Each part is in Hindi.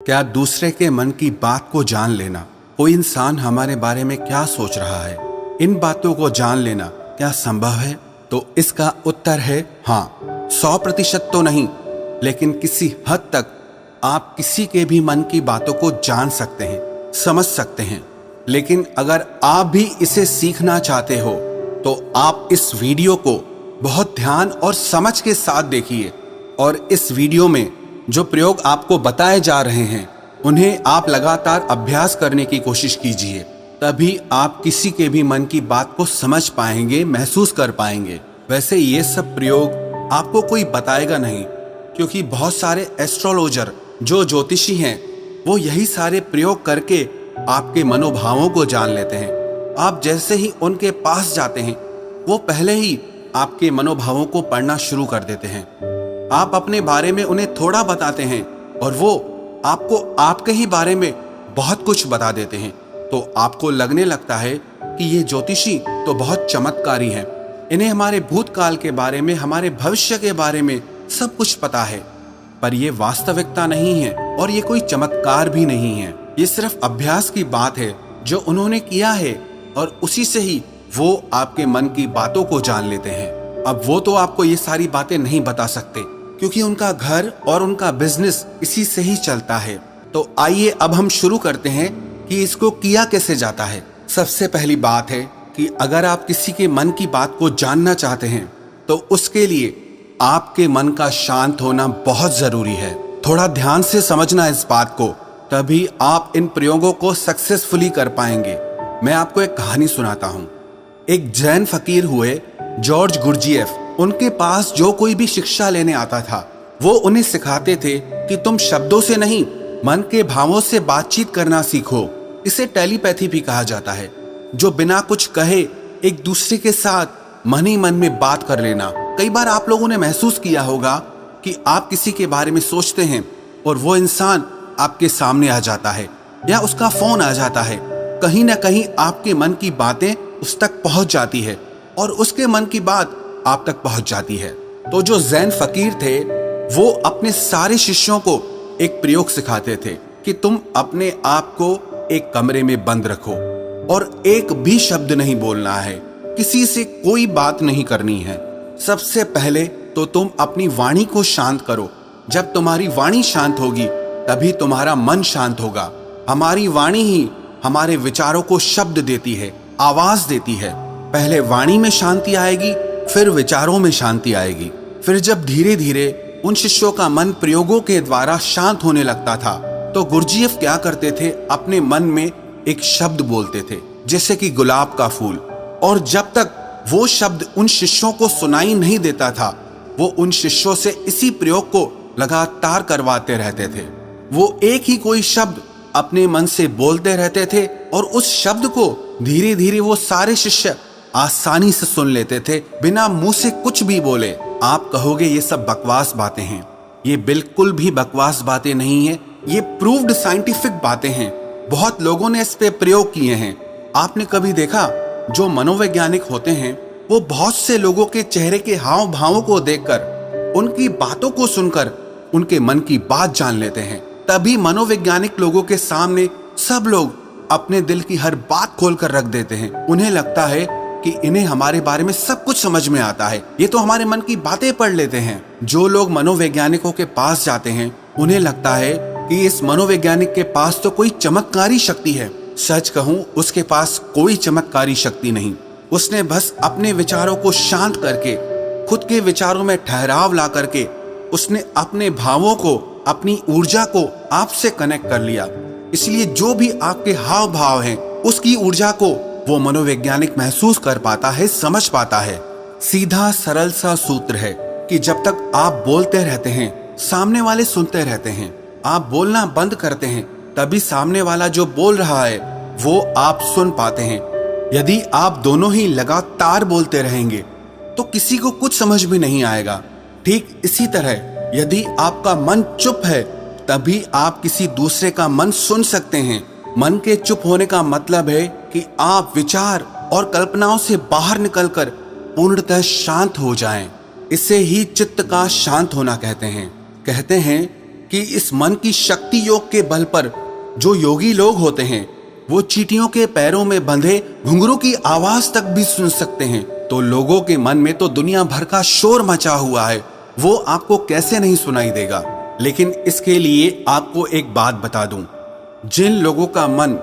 क्या दूसरे के मन की बात को जान लेना, कोई इंसान हमारे बारे में क्या सोच रहा है, इन बातों को जान लेना क्या संभव है? तो इसका उत्तर है हाँ। 100% तो नहीं, लेकिन किसी हद तक आप किसी के भी मन की बातों को जान सकते हैं, समझ सकते हैं। लेकिन अगर आप भी इसे सीखना चाहते हो तो आप इस वीडियो को बहुत ध्यान और समझ के साथ देखिए, और इस वीडियो में जो प्रयोग आपको बताए जा रहे हैं उन्हें आप लगातार अभ्यास करने की कोशिश कीजिए। तभी आप किसी के भी मन की बात को समझ पाएंगे, महसूस कर पाएंगे। वैसे ये सब प्रयोग आपको कोई बताएगा नहीं, क्योंकि बहुत सारे एस्ट्रोलॉजर जो ज्योतिषी हैं वो यही सारे प्रयोग करके आपके मनोभावों को जान लेते हैं। आप जैसे ही उनके पास जाते हैं वो पहले ही आपके मनोभावों को पढ़ना शुरू कर देते हैं। आप अपने बारे में उन्हें थोड़ा बताते हैं और वो आपको आपके ही बारे में बहुत कुछ बता देते हैं। तो आपको लगने लगता है कि ये ज्योतिषी तो बहुत चमत्कारी हैं, इन्हें हमारे भूतकाल के बारे में, हमारे भविष्य के बारे में सब कुछ पता है। पर ये वास्तविकता नहीं है और ये कोई चमत्कार भी नहीं है। ये सिर्फ अभ्यास की बात है जो उन्होंने किया है, और उसी से ही वो आपके मन की बातों को जान लेते हैं। अब वो तो आपको ये सारी बातें नहीं बता सकते, क्योंकि उनका घर और उनका बिजनेस इसी से ही चलता है। तो आइए अब हम शुरू करते हैं कि इसको किया कैसे जाता है। सबसे पहली बात है कि अगर आप किसी के मन की बात को जानना चाहते हैं तो उसके लिए आपके मन का शांत होना बहुत जरूरी है। थोड़ा ध्यान से समझना इस बात को, तभी आप इन प्रयोगों को सक्सेसफुली कर पाएंगे। मैं आपको एक कहानी सुनाता हूँ। एक जैन फकीर हुए जॉर्ज गुरजिएफ, उनके पास जो कोई भी शिक्षा लेने आता था वो उन्हें सिखाते थे कि तुम शब्दों से नहीं, मन के भावों से बातचीत करना सीखो। इसे टेलीपैथी भी कहा जाता है, जो बिना कुछ कहे एक दूसरे के साथ मन ही मन में बात कर लेना। कई बार आप लोगों ने महसूस किया होगा कि आप किसी के बारे में सोचते हैं और वो इंसान आपके सामने आ जाता है या उसका फोन आ जाता है। कहीं ना कहीं आपके मन की बातें उस तक पहुंच जाती है और उसके मन की बात आप तक पहुंच जाती है। तो जो जैन फकीर थे वो अपने सारे शिष्यों को एक प्रयोग सिखाते थे कि तुम अपने आप को एक कमरे में बंद रखो और एक भी शब्द नहीं बोलना है, किसी से कोई बात नहीं करनी है। सबसे पहले तो तुम अपनी वाणी को शांत करो। जब तुम्हारी वाणी शांत होगी तभी तुम्हारा मन शांत होगा। हमारी वाणी ही हमारे विचारों को शब्द देती है, आवाज देती है। पहले वाणी में शांति आएगी, फिर विचारों में शांति आएगी। फिर जब धीरे धीरे उन शिष्यों का मन प्रयोगों के द्वारा शांत होने लगता था तो गुरजिएफ क्या करते थे, अपने मन में एक शब्द बोलते थे, जैसे कि गुलाब का फूल। और जब तक वो शब्द उन शिष्यों को सुनाई नहीं देता था वो उन शिष्यों से इसी प्रयोग को लगातार करवाते रहते थे। वो एक ही कोई शब्द अपने मन से बोलते रहते थे और उस शब्द को धीरे धीरे वो सारे शिष्य आसानी से सुन लेते थे, बिना मुंह से कुछ भी बोले। आप कहोगे ये सब बकवास बातें हैं। ये बिल्कुल भी बकवास बातें नहीं है, ये प्रूव्ड साइंटिफिक बातें हैं। बहुत लोगों ने इस पे प्रयोग किए हैं। आपने कभी देखा, जो मनोवैज्ञानिक होते हैं वो बहुत से लोगों के चेहरे के हाव भावों को देखकर, उनकी बातों को सुनकर उनके मन की बात जान लेते हैं। तभी मनोवैज्ञानिक लोगों के सामने सब लोग अपने दिल की हर बात खोलकर रख देते हैं। उन्हें लगता है कि इन्हें हमारे बारे में सब कुछ समझ में आता है, ये तो हमारे मन की बातें पढ़ लेते हैं। जो लोग मनोवैज्ञानिकों के पास जाते हैं उन्हें लगता है कि इस मनोवैज्ञानिक के पास तो कोई चमत्कारी शक्ति है। सच कहूं, उसके पास कोई चमत्कारी शक्ति नहीं। उसने बस अपने विचारों को शांत करके, खुद के विचारों में ठहराव ला करके, उसने अपने भावों को, अपनी ऊर्जा को आपसे कनेक्ट कर लिया। इसलिए जो भी आपके हाव भाव हैं उसकी ऊर्जा को वो मनोवैज्ञानिक महसूस कर पाता है, समझ पाता है। सीधा सरल सा सूत्र है कि जब तक आप बोलते रहते हैं सामने वाले सुनते रहते हैं। आप बोलना बंद करते हैं तभी सामने वाला जो बोल रहा है वो आप सुन पाते हैं। यदि आप दोनों ही लगातार बोलते रहेंगे तो किसी को कुछ समझ में नहीं आएगा। ठीक इसी तरह यदि आपका मन चुप है तभी आप किसी दूसरे का मन सुन सकते हैं। मन के चुप होने का मतलब है कि आप विचार और कल्पनाओं से बाहर निकलकर पूर्णतः शांत हो जाएं। इसे ही चित्त का शांत होना कहते हैं। कहते हैं कि इस मन की शक्ति योग के बल पर जो योगी लोग होते हैं वो चींटियों के पैरों में बंधे घुंघरू की आवाज तक भी सुन सकते हैं। तो लोगों के मन में तो दुनिया भर का शोर मचा हुआ है, वो आपको कैसे नहीं सुनाई देगा। लेकिन इसके लिए आपको एक बात बता दूं, जिन लोगों का मन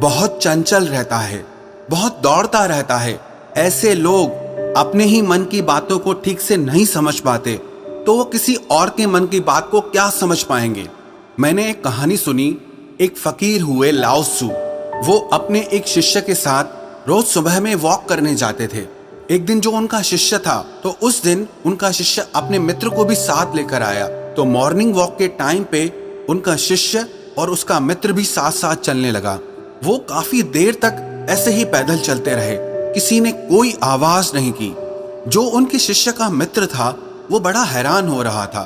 बहुत चंचल रहता है, बहुत दौड़ता रहता है, ऐसे लोग अपने ही मन की बातों को ठीक से नहीं समझ पाते, तो वो किसी और के मन की बात को क्या समझ पाएंगे। मैंने एक कहानी सुनी, एक फकीर हुए लाओ त्सु, वो अपने एक शिष्य के साथ रोज सुबह में वॉक करने जाते थे। एक दिन जो उनका शिष्य था, तो उस दिन उनका शिष्य अपने मित्र को भी साथ लेकर आया। तो मॉर्निंग वॉक के टाइम पे उनका शिष्य और उसका मित्र भी साथ साथ चलने लगा। वो काफी देर तक ऐसे ही पैदल चलते रहे, किसी ने कोई आवाज नहीं की। जो उनके शिष्य का मित्र था वो बड़ा हैरान हो रहा था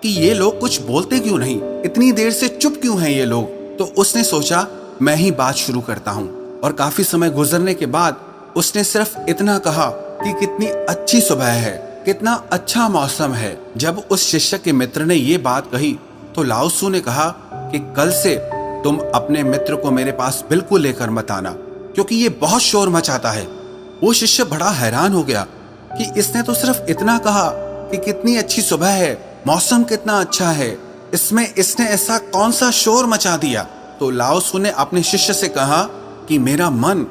कि ये लोग कुछ बोलते क्यों नहीं, इतनी देर से चुप क्यों हैं ये लोग। तो उसने सोचा मैं ही बात शुरू करता हूँ, और काफी समय गुजरने के बाद उसने सिर्फ इतना कहा कि कितनी अच्छी सुबह है, कितना अच्छा मौसम है। जब उस शिष्य के मित्र ने ये बात कही तो लाओ त्सु ने कहा कि कल से तुम अपने मित्र को मेरे पास बिल्कुल लेकर मत आना, क्योंकि ये बहुत शोर मचाता है। वो शिष्य बड़ा हैरान हो गया कि इसने तो सिर्फ इतना कहा कि कितनी अच्छी सुबह है, मौसम कितना अच्छा है, इसमें इसने ऐसा कौन सा शोर मचा दिया। तो लाओ त्सु ने अपने शिष्य से कहा कि मेरा मन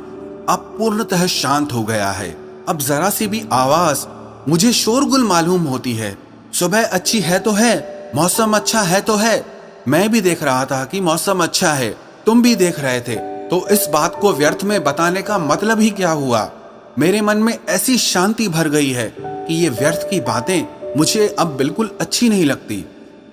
अब पूर्णतः शांत हो गया है, अब जरा सी भी आवाज मुझे शोरगुल मालूम होती है। सुबह अच्छी है तो है, मौसम अच्छा है तो है, मैं भी देख रहा था कि मौसम अच्छा है, तुम भी देख रहे थे, तो इस बात को व्यर्थ में बताने का मतलब ही क्या हुआ। मेरे मन में ऐसी शांति भर गई है कि ये व्यर्थ की बातें मुझे अब बिल्कुल अच्छी नहीं लगती,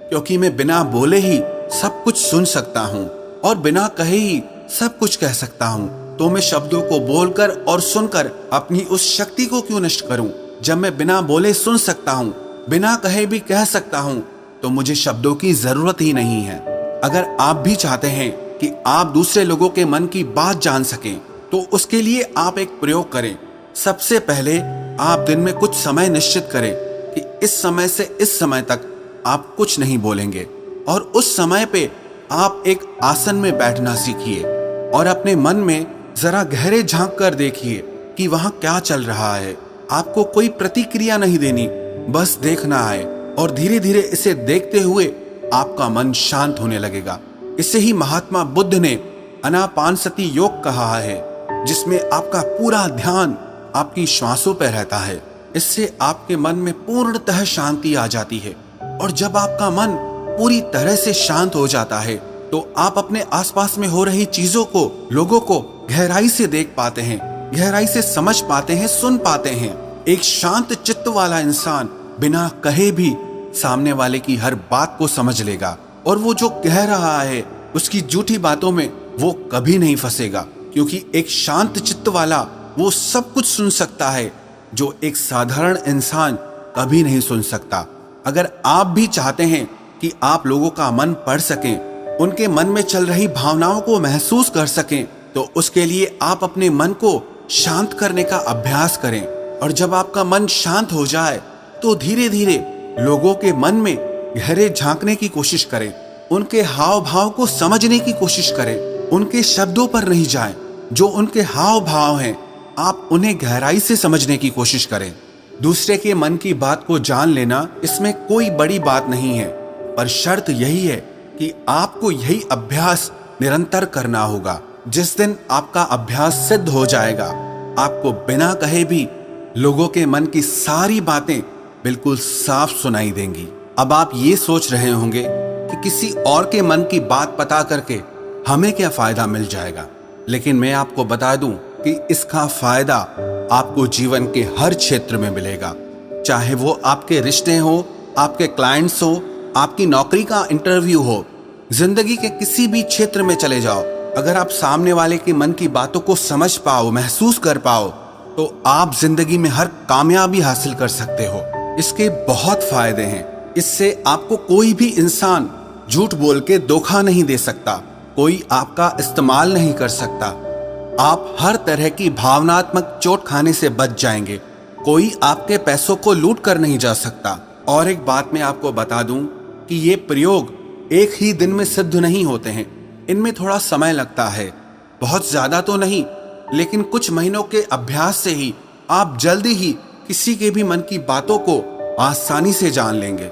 क्योंकि मैं बिना बोले ही सब कुछ सुन सकता हूँ और बिना कहे ही सब कुछ कह सकता हूँ। तो मैं शब्दों को बोलकर और सुनकर अपनी उस शक्ति को क्यों नष्ट करूं। जब मैं बिना बोले सुन सकता हूँ, बिना कहे भी कह सकता हूँ, तो मुझे शब्दों की जरूरत ही नहीं है। अगर आप भी चाहते हैं कि आप दूसरे लोगों के मन की बात जान सकें, तो उसके लिए आप एक प्रयोग करें। सबसे पहले आप दिन में कुछ समय निश्चित करें कि इस समय से इस समय तक आप कुछ नहीं बोलेंगे, और उस समय पे आप एक आसन में बैठना सीखिए और अपने मन में जरा गहरे झांक कर देखिए कि वहां क्या चल रहा है। आपको कोई प्रतिक्रिया नहीं देनी, बस देखना है, और धीरे धीरे इसे देखते हुए आपका मन शांत होने लगेगा। इसे ही महात्मा बुद्ध ने आनापानसति योग कहा है, जिसमें आपका पूरा ध्यान आपकी श्वासों पर रहता है। इससे आपके मन में पूर्णतः शांति आ जाती है, और जब आपका मन पूरी तरह से शांत हो जाता है तो आप अपने आसपास में हो रही चीजों को, लोगों को गहराई से देख पाते हैं, गहराई से समझ पाते हैं, सुन पाते हैं। एक शांत चित्त वाला इंसान बिना कहे भी सामने वाले की हर बात को समझ लेगा, और वो जो कह रहा है उसकी झूठी बातों में वो कभी नहीं फंसेगा, क्योंकि एक शांत चित्त वाला वो सब कुछ सुन सकता है जो एक साधारण इंसान कभी नहीं सुन सकता। अगर आप भी चाहते हैं कि आप लोगों का मन पढ़ सकें, उनके मन में चल रही भावनाओं को महसूस कर सकें, तो उसके लिए आप अपने मन को शांत करने का अभ्यास करें। और जब आपका मन शांत हो जाए तो धीरे धीरे लोगों के मन में गहरे झांकने की कोशिश करें, उनके हाव भाव को समझने की कोशिश करें, उनके शब्दों पर नहीं जाएं, जो उनके हाव भाव हैं आप उन्हें गहराई से समझने की कोशिश करें। दूसरे के मन की बात को जान लेना, इसमें कोई बड़ी बात नहीं है, पर शर्त यही है कि आपको यही अभ्यास निरंतर करना होगा। जिस दिन आपका अभ्यास सिद्ध हो जाएगा, आपको बिना कहे भी लोगों के मन की सारी बातें बिल्कुल साफ सुनाई देंगी। अब आप ये सोच रहे होंगे कि किसी और के मन की बात पता करके हमें क्या फायदा मिल जाएगा, लेकिन मैं आपको बता दूं कि इसका फायदा आपको जीवन के हर क्षेत्र में मिलेगा। चाहे वो आपके रिश्ते हो, आपके क्लाइंट्स हो, आपकी नौकरी का इंटरव्यू हो, जिंदगी के किसी भी क्षेत्र में चले जाओ, अगर आप सामने वाले के मन की बातों को समझ पाओ, महसूस कर पाओ, तो आप जिंदगी में हर कामयाबी हासिल कर सकते हो। इसके बहुत फायदे हैं। इससे आपको कोई भी इंसान झूठ बोल के धोखा नहीं दे सकता, कोई आपका इस्तेमाल नहीं कर सकता, आप हर तरह की भावनात्मक चोट खाने से बच जाएंगे, कोई आपके पैसों को लूट कर नहीं जा सकता। और एक बात मैं आपको बता दूं कि ये प्रयोग एक ही दिन में सिद्ध नहीं होते हैं। इनमें थोड़ा समय लगता है, बहुत ज्यादा तो नहीं, लेकिन कुछ महीनों के अभ्यास से ही आप जल्दी ही किसी के भी मन की बातों को आसानी से जान लेंगे।